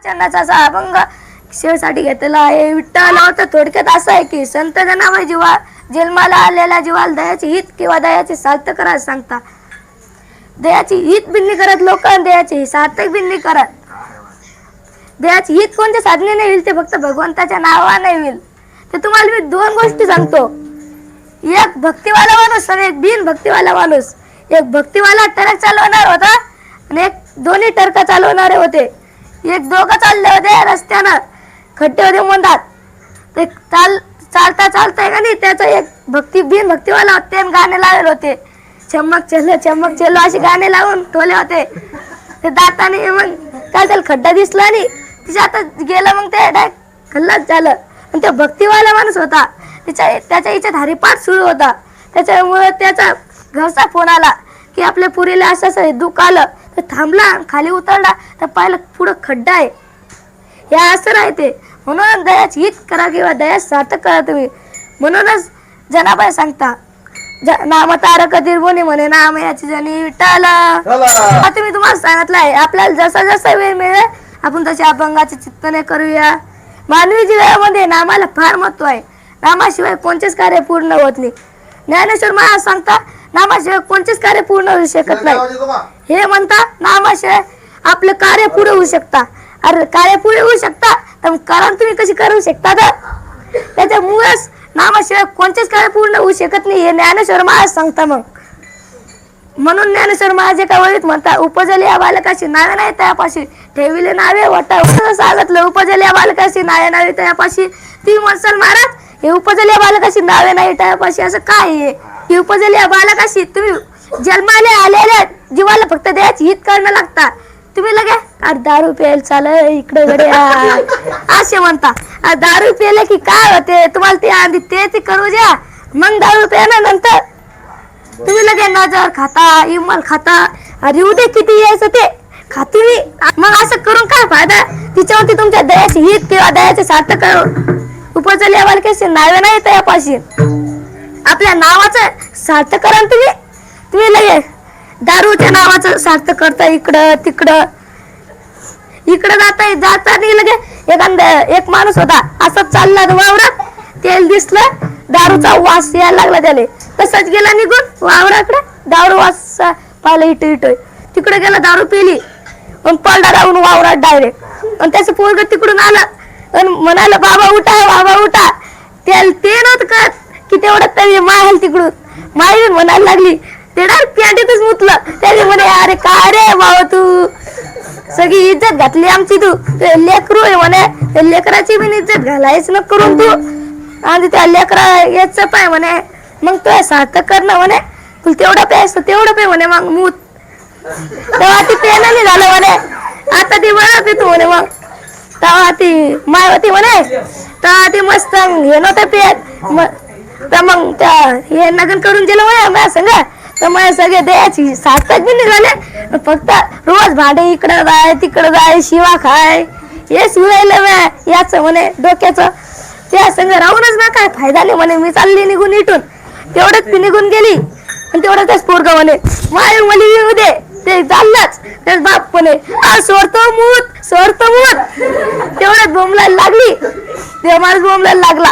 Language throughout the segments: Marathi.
चंदाचा असा अभंग शेवसाठी घेतलेला आहे. विठ्ठल तर थोडक्यात असं आहे की संत जनाबाई जीवा जन्माला आलेल्या जीवाला दयाची हित किंवा दयाची सार्थ करायला सांगता. दयाची हित बिन्नी करत लोक दयाची सार्थक बिन्नी करत. दयाची हित कोणत्या साधनेने होईल ते फक्त भगवंताच्या नावाने होईल. ते तुम्हाला मी दोन गोष्टी सांगतो. एक भक्तिवाला माणूस आणि एक बिन भक्तिवाला माणूस. एक भक्तिवाला ट्रक चालवणार होता आणि एक दोन्ही ट्रक चालवणारे होते. एक दोघं चालले होते रस्त्यानं, खड्डे होते मंदात. ते चालता चालता का नाही त्याचा एक बिन भक्तिवाला होते आणि गाणे लावले होते. चमक चलो असे गाणे लावून ठेवले होते. ते दाताने मग काय त्याला खड्डा दिसला नाही, तिच्या आता गेलं मग ते डायरेक्ट खल्लाच झालं. आणि तो भक्तिवाला माणूस होता, त्याच्या इच्छा हरिपाठ सुरू होता. त्याच्यामुळे त्याचा घरचा फोन आला की आपल्या पुरीला असं असं दुःख आलं. तर थांबला, खाली उतरला तर पाहिलं पुढं खड्डा आहे. हे असं राहते. म्हणून दयाची हित करा किंवा दया सार्थक करा तुम्ही. म्हणूनच जनाबाई सांगता नाम तारक दिरबोनी म्हणे नाम याची जनी विठ्ठल. आता मी तुम्हाला सांगितलं आहे आपल्याला जसा जसा वेळ मिळेल आपण तसे अभंगाचे चिंतन करूया. मानवी जीवनामध्ये नामाला फार महत्व आहे. नामाशिवाय कोणतेच कार्य पूर्ण होत नाही. ज्ञानेश्वर महाराज सांगता नामाशिवाय कोणतेच कार्य पूर्ण होऊ शकत नाही. हे म्हणता नामाशिवाय आपलं कार्य पुढे होऊ शकता. अरे कार्य पुढे होऊ शकता तर कारण तुम्ही कशी करू शकता तर त्याच्यामुळेच नामाशिवाय कोणतेच कार्य पूर्ण होऊ शकत नाही हे ज्ञानेश्वर महाराज सांगता. मग म्हणून ज्ञानेश्वर महाराज एका वळीत म्हणता उपजली या बालकाशी नावे नाही त्यापाशी ठेविले नावे वाटा. सांगितलं उपजली या बालकाशी नावे नावे त्यापाशी. ती म्हणसाल महाराज हे उपजली या बालकाशी नावे नाही त्यापाशी असं काय आहे? ही उपजली या बालकाशी तुम्ही जन्माला आलेल्या जीवाला फक्त द्यायची हित करणं लागता. तुम्ही लगे दारू प्यायला चाल इकडे गडे असे म्हणता. दारू प्यायला की काय होते तुम्हाला ते आधी ते करू द्या. मग दारू प्यायल्यानंतर तुम्ही लगे नजर खाता इमल खाता. अरे उद्या किती यायचं ते खाते मी. मग असं करून काय फायदा? तिच्यावरती तुमच्या दयाची हित किंवा दयाचे सार्थक करून उपजली या बालकाशी नावे नाही त्यापाशी आपल्या नावाचं सार्थक करा. तुम्ही लगे दारूच्या नावाचं सार्थक करता. इकडं तिकडं इकडं जाता नाही लगे. एक माणूस होता असं चालला वावरात, तेल दिसलं दारूचा वास यायला लागला त्याला. तसंच गेला निघून वावराकडे. दारू वास पाहिलं इटो इटोय तिकडे गेला, दारू पिली आणि पडला राहून वावरात डायरेक्ट. आणि त्याचं पोरग तिकडून आलं आणि म्हणाला बाबा उठा. ते नव्हतं कळत की तेवढं तरी माहेल तिकडून माहेर म्हणायला लागली. ते डायरेक्ट पॅन्टीतच मुतलं. त्याने म्हणे अरे काय रे बाबा तू सगळी इज्जत घातली आमची. तू लेकरू आहे म्हणे, त्या लेकराची पण इज्जत घालायच न करून तू. आणि त्या लेकरा याच पाय म्हणे मग तू सार्थक करणं म्हणे. तुला तेवढं प्यायचं तेवढं पे म्हणे. मग मूत तेव्हा ती पेना नाही झालं म्हणे. आता ती बरं पितो म्हणे. मग तेव्हा ती माय होती म्हणे. तेव्हा ती मस्त हे नव्हतं पेत. तर मग त्या हे नगन करून दिलं म्हणे माझ्या संग. तर माझ्या सगळे द्यायची सार्थक बी नाही झाले. फक्त रोज भांडे इकडं जाय तिकडं जाय शिवा खाय हे शिवायला याच म्हणे डोक्याचं. त्या संग राहूनच ना काय फायदा नाही म्हणे. मी चालली निघून इटून. तेवढंच ती निघून गेली आणि तेवढं त्याच पोरग म्हणे माय मुली येऊ दे. ते चाललंच त्याच बाप म्हणे सोडतो मूत. तेवढ्यात बोंबलायला लागली. ते माणूस बोंबलायला लागला.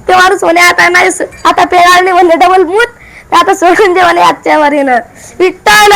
ते माणूस म्हणे आता नाही आता पेराळ नाही म्हणे डबल मूत. आता सोडून दे म्हणे आजच्या वर येणं विठ्ठल.